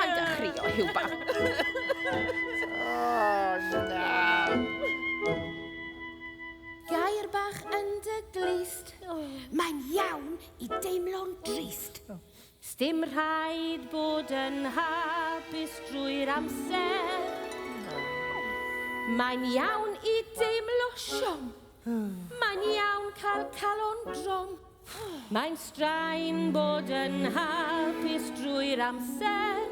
Paid â chrio, Huw bach. Gair bach yn dy glist, mae'n iawn I deimlo'n drist. Sdim rhaid bod yn hapus drwy'r amser. Mae'n iawn I deimlo siom. Mae'n iawn cael calon drom. Mae'n straen bod yn hapus drwy'r amser.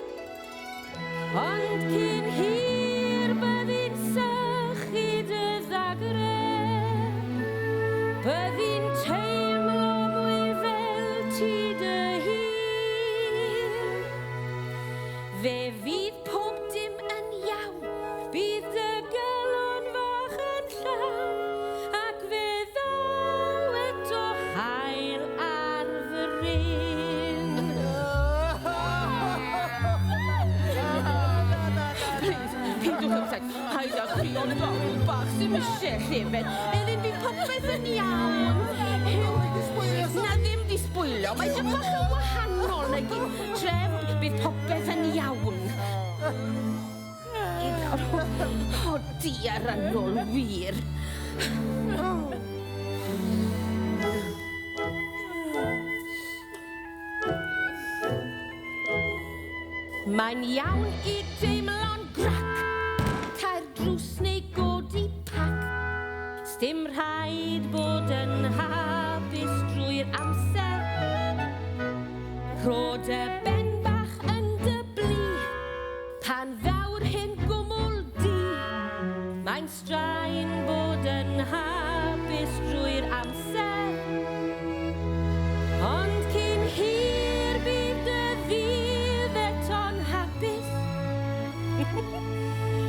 Ond cyn hir byddi'n sychu dy ddagre. Byddi'n teimlo mwy fel ti dy hun. Fe fydd pob dim yn iawn, bydd dy galon fach yn llawn, ac fe ddaw eto hael ar fy ryn. Pidwch yn saith, haid â chrio'n fawr bach sy'n eisiau llefen. Elin, bydd popeth yn iawn. Na ddim di sbwylio, mae dim bach yn wahanol neu gyd. Tref, bydd popeth yn iawn. O, di arannol wir. Mae'n iawn I deimlo'n grac, cael drws neu godi pac. Sdim rhaid bod yn hapus drwy'r amser. Rhod y ben bach yn dy blu, pan ddaw'r hyn gwmwl di. Mae'n straen bod yn hapus drwy'r amser. Ond cyn hir bydd dy ddydd eto'n hapus.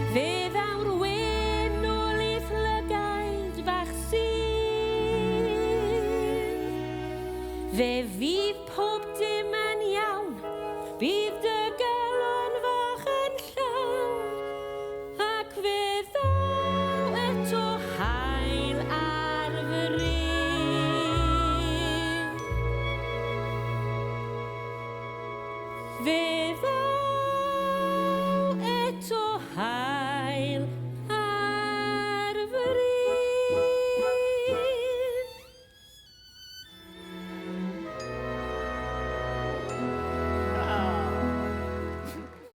Fe ddaw'r wen o lith lygaid fach sydd. Fe fydd pob dim